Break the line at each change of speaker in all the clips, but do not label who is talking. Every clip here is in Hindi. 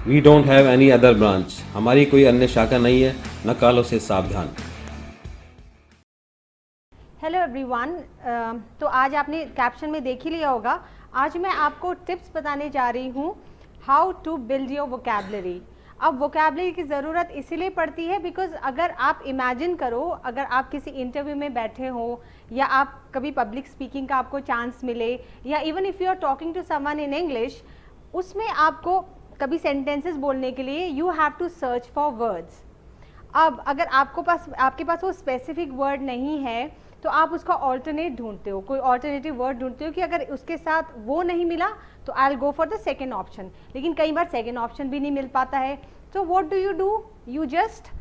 We don't have any other branch, हमारी कोई अन्य शाखा नहीं है, न कालों से सावधान।
हेलो एवरीवन, तो आज आपने कैप्शन में देख ही लिया होगा। आज मैं आपको टिप्स बताने जा रही हूँ how to build your vocabulary. अब वोकैबलरी की ज़रूरत इसीलिए पड़ती है बिकॉज अगर आप इमेजिन करो, अगर आप किसी इंटरव्यू में बैठे हो या आप कभी पब्लिक स्पीकिंग का आपको चांस मिले या even if you are talking to someone in English, उसमें आपको कभी सेंटेंसेस बोलने के लिए you have to search for words. अब अगर आपके पास वो स्पेसिफिक वर्ड नहीं है तो आप उसका ऑल्टरनेट ढूंढते हो, कोई ऑल्टरनेटिव वर्ड ढूंढते हो कि अगर उसके साथ वो नहीं मिला तो I will go for the second option. लेकिन कई बार सेकेंड ऑप्शन भी नहीं मिल पाता है, तो what do? You just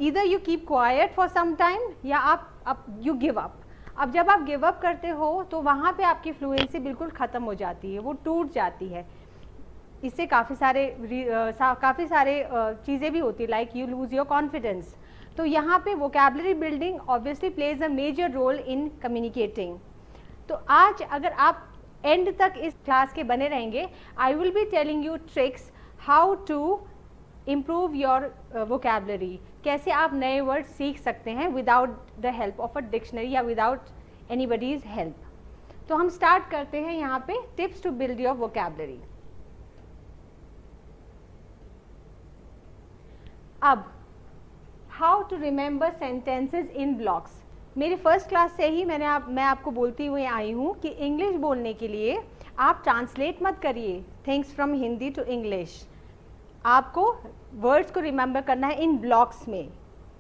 either you keep quiet for some time या आप यू गिव अप। अब जब आप गिव अप करते हो तो वहाँ पे आपकी फ्लुएंसी बिल्कुल ख़त्म हो जाती है, वो टूट जाती है। इससे काफ़ी सारे चीज़ें भी होती है, like you lose your confidence. तो यहाँ पे vocabulary building obviously plays a major role in communicating. तो आज अगर आप एंड तक इस क्लास के बने रहेंगे, I will be telling you tricks how to improve your vocabulary, कैसे आप नए वर्ड सीख सकते हैं without the help of a dictionary या विदाउट एनीबडीज हेल्प। तो हम स्टार्ट करते हैं यहाँ पे tips to build your vocabulary. अब how to remember sentences in blocks. मेरी फर्स्ट क्लास से ही मैं आपको बोलती हुई आई हूँ कि इंग्लिश बोलने के लिए आप ट्रांसलेट मत करिए things from Hindi to English. आपको वर्ड्स को रिमेंबर करना है इन ब्लॉक्स में।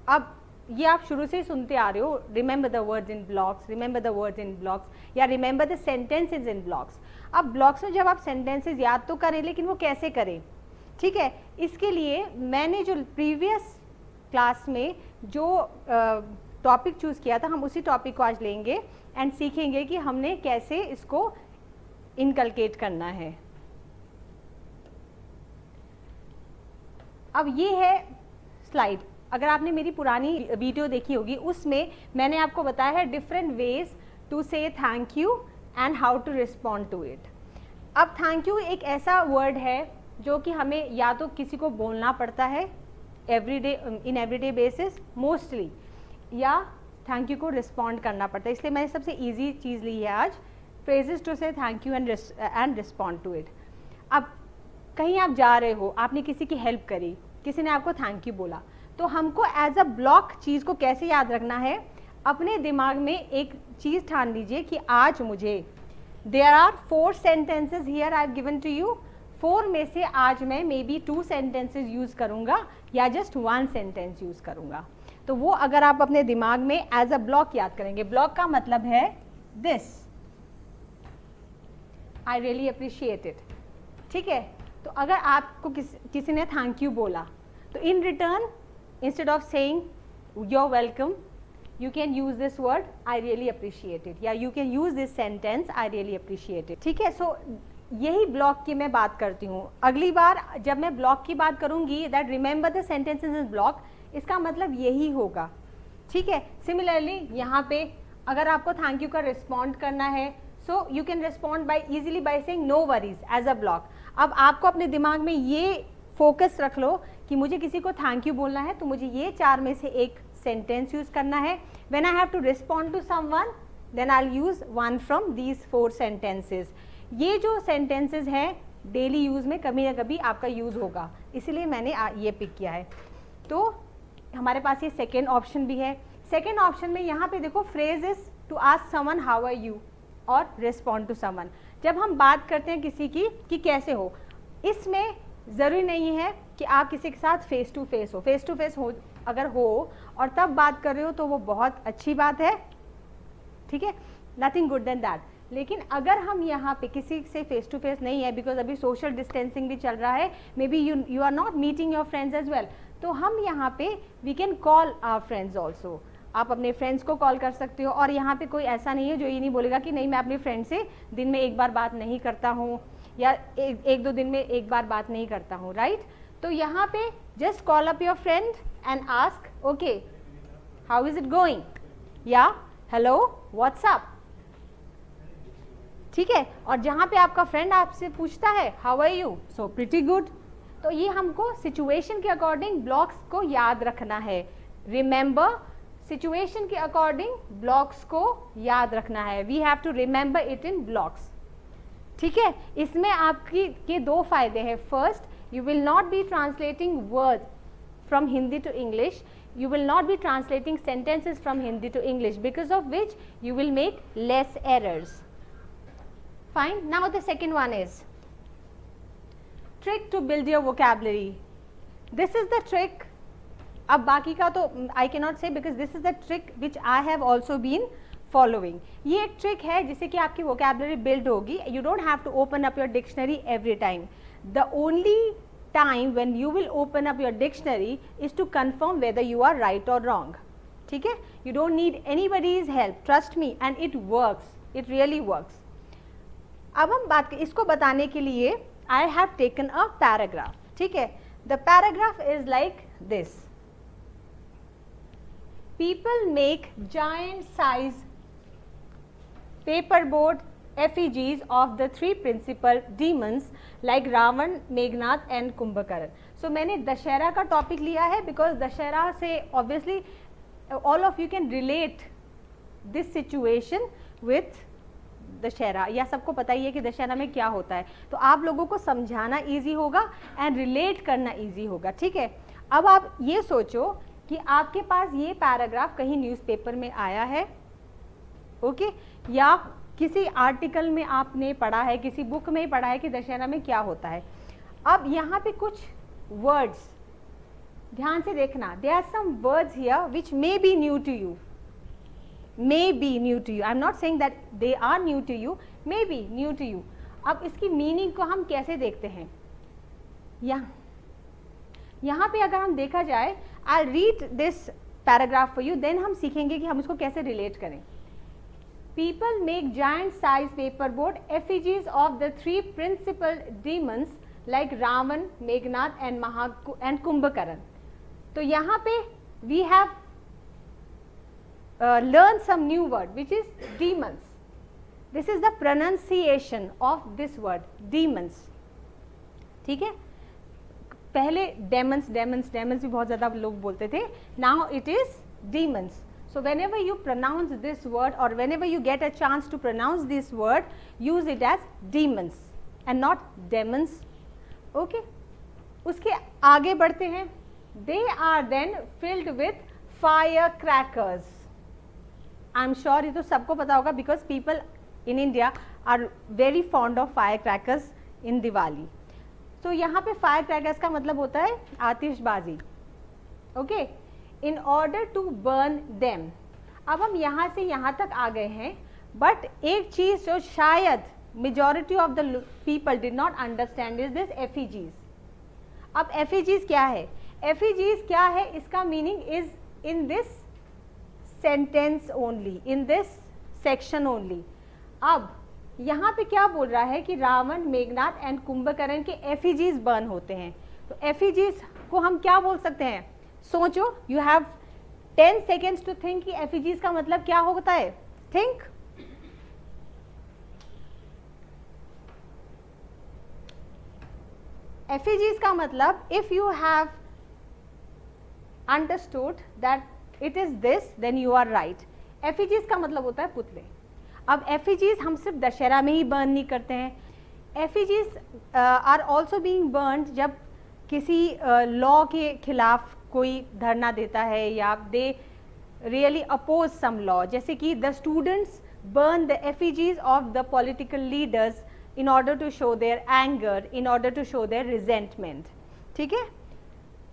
अब ये आप शुरू से ही सुनते आ रहे हो, remember the words in blocks, remember the words in blocks या remember the sentences in blocks. अब ब्लॉक्स में जब आप सेंटेंसेस याद तो करें, लेकिन वो कैसे करें? ठीक है, इसके लिए मैंने जो प्रीवियस क्लास में जो टॉपिक चूज़ किया था, हम उसी टॉपिक को आज लेंगे एंड सीखेंगे कि हमने कैसे इसको इनकलकेट करना है। अब ये है स्लाइड। अगर आपने मेरी पुरानी वीडियो देखी होगी, उसमें मैंने आपको बताया है different ways to say thank you and how to respond to it. अब थैंक यू एक ऐसा वर्ड है जो कि हमें या तो किसी को बोलना पड़ता है एवरीडे बेसिस मोस्टली, या थैंक यू को रिस्पॉन्ड करना पड़ता है। इसलिए मैंने सबसे इजी चीज़ ली है आज, phrases to say thank you and respond to it. अब कहीं आप जा रहे हो, आपने किसी की हेल्प करी, किसी ने आपको थैंक यू बोला, तो हमको एज अ ब्लॉक चीज़ को कैसे याद रखना है? अपने दिमाग में एक चीज़ ठान लीजिए कि आज मुझे, there are 4 sentences here I have given to you, 4 में से आज मैं मे बी 2 सेंटेंसेज यूज़ करूँगा या जस्ट 1 सेंटेंस यूज़ करूँगा। तो वो अगर आप अपने दिमाग में एज अ ब्लॉक याद करेंगे, ब्लॉक का मतलब है this, I really appreciate it. ठीक है, तो अगर आपको किसी ने थैंक यू बोला, तो in return instead of saying you are welcome, you can use this word I really appreciate it, या you can use this sentence I really appreciate it। ठीक है, सो यही ब्लॉक की मैं बात करती हूँ। अगली बार जब मैं ब्लॉक की बात करूँगी, that remember the sentences in block, इसका मतलब यही होगा। ठीक है, सिमिलरली यहाँ पे अगर आपको थैंक यू का रिस्पॉन्ड करना है, so you can respond by easily by saying no worries as a block. अब आपको अपने दिमाग में ये फोकस रख लो कि मुझे किसी को थैंक यू बोलना है, तो मुझे ये 4 में से एक सेंटेंस यूज करना है। When I have to respond to someone, then I will use 1 from these 4 sentences. ये जो सेंटेंसेस हैं डेली यूज़ में कभी ना कभी आपका यूज़ होगा, इसलिए मैंने ये पिक किया है। तो हमारे पास ये सेकेंड ऑप्शन भी है। सेकेंड ऑप्शन में यहाँ पे देखो, phrase is to ask someone how are you और रिस्पॉन्ड टू समवन। जब हम बात करते हैं किसी की कि कैसे हो, इसमें ज़रूरी नहीं है कि आप किसी के साथ फेस टू फेस हो अगर हो और तब बात कर रहे हो तो वो बहुत अच्छी बात है। ठीक है, नथिंग गुड देन दैट। लेकिन अगर हम यहाँ पे किसी से फेस टू फेस नहीं है, बिकॉज अभी सोशल डिस्टेंसिंग भी चल रहा है, maybe you are not meeting your friends as well, तो हम यहाँ पे we can call our friends also. आप अपने फ्रेंड्स को कॉल कर सकते हो, और यहाँ पे कोई ऐसा नहीं है जो ये नहीं बोलेगा कि नहीं मैं अपने फ्रेंड से दिन में एक बार बात नहीं करता हूँ या एक दो दिन में एक बार बात नहीं करता हूँ, राइट। तो यहाँ पे just call up your friend and ask okay how is it going, या हेलो व्हाट्सअप। ठीक है, और जहाँ पे आपका फ्रेंड आपसे पूछता है how are you, so pretty good, तो ये हमको सिचुएशन के अकॉर्डिंग ब्लॉक्स को याद रखना है। रिमेंबर, सिचुएशन के अकॉर्डिंग ब्लॉक्स को याद रखना है। We have to remember it in blocks. ठीक है, इसमें आपकी के दो फायदे हैं। First, you will not be translating words from Hindi to English, you will not be translating sentences from Hindi to English, because of which you will make less errors. Fine. Now the second one is trick to build your vocabulary. This is the trick. अब बाकी का तो I cannot say because this is the trick which I have also been following. ये एक trick है जिससे कि आपकी vocabulary build होगी. You don't have to open up your dictionary every time. The only time when you will open up your dictionary is to confirm whether you are right or wrong. ठीक है, you don't need anybody's help, trust me, and it works, it really works. अब हम बात करें इसको बताने के लिए I have taken a paragraph. ठीक है, the paragraph is like this. People make giant size paperboard effigies of the three principal demons like Ravan, Meghnad and Kumbhakarna. So मैंने दशहरा का टॉपिक लिया है because दशहरा से obviously all of you can relate this situation with Dussehra, या सबको पता ही है कि दशहरा में क्या होता है, तो आप लोगों को समझाना इजी होगा एंड रिलेट करना इजी होगा। ठीक है, अब आप ये सोचो कि आपके पास ये पैराग्राफ कहीं न्यूज़पेपर में आया है, ओके, या किसी आर्टिकल में आपने पढ़ा है, किसी बुक में पढ़ा है कि दशहरा में क्या होता है। अब यहाँ पे कुछ वर्ड्स ध्यान से देखना, there are some words here which may be new to you, may be new to you. I am not saying that they are new to you, may be new to you. अब इसकी मीनिंग को हम कैसे देखते हैं, यहाँ पे अगर हम देखा जाए, I'll read this paragraph for you, then हम सीखेंगे कि हम इसको कैसे रिलेट करें। People make giant size paperboard effigies of the three principal demons like Ravan, Meghnad and Kumbhakarna. तो यहाँ पे we have learn some new word which is demons. This is the pronunciation of this word, demons. ठीक है, पहले demons भी बहुत ज़्यादा लोग बोलते थे, now it is demons. So whenever you pronounce this word or whenever you get a chance to pronounce this word, use it as demons and not demons. Okay, उसके आगे बढ़ते हैं, they are then filled with firecrackers. I am sure ये तो सबको पता होगा because people in India are very fond of firecrackers in Diwali. तो यहाँ पे firecrackers का मतलब होता है आतिशबाजी. Okay, in order to burn them. अब हम यहाँ से यहाँ तक आ गए हैं, but एक चीज़ जो शायद majority of the people did not understand is this effigies. अब effigies क्या है? Effigies क्या है? इसका meaning is in this sentence only, in this section only. अब यहाँ पे क्या बोल रहा है कि रावण, मेघनाद एंड कुंभकर्ण के effigies बर्न होते हैं, तो effigies को हम क्या बोल सकते हैं? सोचो, you have 10 seconds to think कि effigies का मतलब क्या होता है? Think. Effigies का मतलब if you have understood that it is this, then you are right. Effigies का मतलब होता है पुतले. अब effigies हम सिर्फ दशहरा में ही बर्न नहीं करते हैं. Effigies are also being burned जब किसी लॉ के खिलाफ कोई धरना देता है या they really oppose some law, जैसे कि the students burn the effigies of the political leaders in order to show their anger, in order to show their resentment. ठीक है,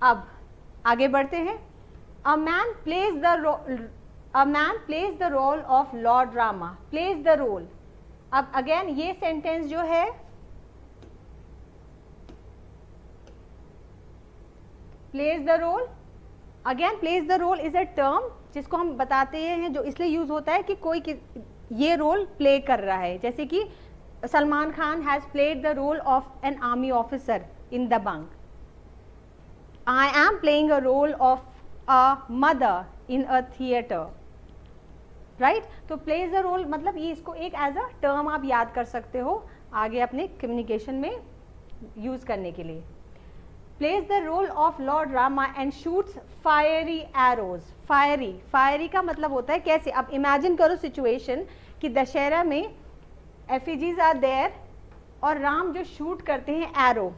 अब आगे बढ़ते हैं. A man plays the role of Lord Rama. Plays the role. अब अगेन ये सेंटेंस जो है plays the role, again plays the role is a term जिसको हम बताते हैं जो इसलिए यूज होता है कि कोई ये रोल प्ले कर रहा है, जैसे कि Salman Khan has played the role of an army officer in Dabangg. I am playing a role of a mother in a theatre, right. तो प्लेज द रोल मतलब ये इसको एक एज अ टर्म आप याद कर सकते हो आगे अपने कम्युनिकेशन में यूज करने के लिए. plays the role of Lord Rama and shoots fiery arrows. fiery का मतलब होता है कैसे. अब imagine करो situation कि दशहरा में effigies are there और राम जो shoot करते हैं arrow.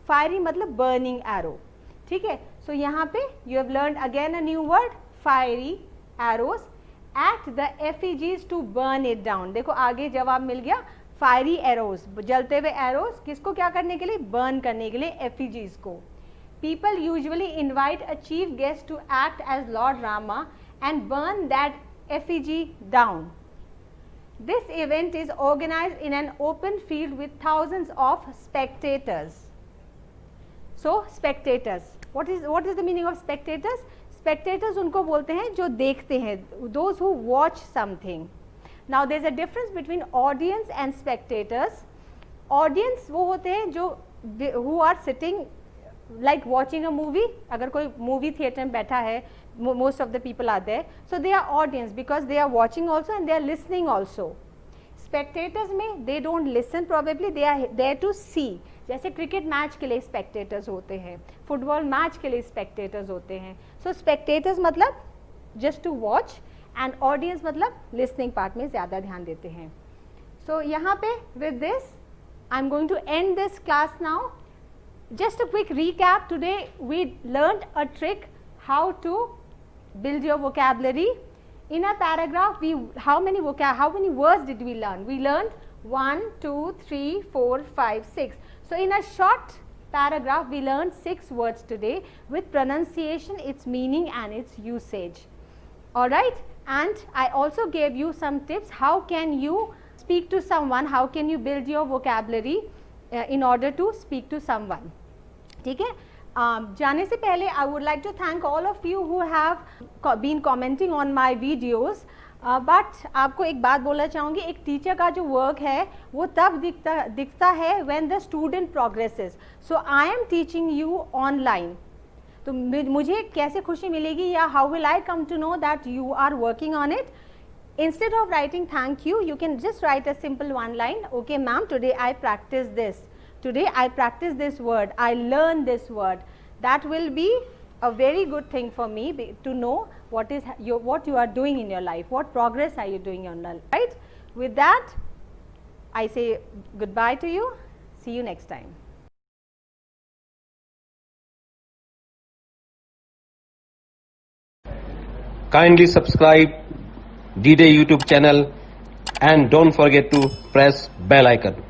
fiery मतलब burning arrow. ठीक है. So यहाँ पे you have learned again a new word, fiery arrows at the effigies to burn it down. देखो आगे जवाब मिल गया. फायरी एरोज, जलते हुए एरोज, किसको क्या करने के लिए? बर्न करने के लिए एफिजीज को. People usually invite a chief guest to act as Lord Rama and burn that effigy down. This event is organised in an open field with thousands of spectators. So spectators, what is the meaning of spectators? Spectators उनको बोलते हैं जो देखते हैं, those who watch something. Now there is a difference between audience and spectators. Audience वो होते हैं जो who are sitting like watching a movie. अगर कोई movie theater में बैठा है, most of the people are there, so they are audience because they are watching also and they are listening also. Spectators में they don't listen probably, they are there to see. जैसे क्रिकेट मैच के लिए स्पेक्टेटर्स होते हैं, फुटबॉल मैच के लिए स्पेक्टेटर्स होते हैं. सो स्पेक्टेटर्स मतलब just to watch and audience मतलब लिसनिंग पार्ट में ज़्यादा ध्यान देते हैं. सो यहाँ पे with this I am going to end this class now. Just a quick recap. Today we learned a trick how to build your vocabulary. In a paragraph, how many words did we learn? We learned 1, 2, 3, 4, 5, 6. So in a short paragraph, we learned 6 words today with pronunciation, its meaning and its usage. All right. And I also gave you some tips. How can you speak to someone? How can you build your vocabulary in order to speak to someone? ठीक है. जाने से पहले I would like to thank all of you who have been commenting on my videos. But आपको एक बात बोलना चाहूँगी, एक टीचर का जो वर्क है वो तब दिखता है when the student progresses. So I am teaching you online. तो मुझे कैसे खुशी मिलेगी या how will I come to know that you are working on it? Instead of writing thank you, you can just write a simple one line. Okay ma'am, today I practise this, today I practise this word, I learn this word. That will be a very good thing for me to know what you are doing in your life, what progress are you doing in your life, right? With that, I say goodbye to you. See you next time.
Kindly subscribe D-Day YouTube channel and don't forget to press bell icon.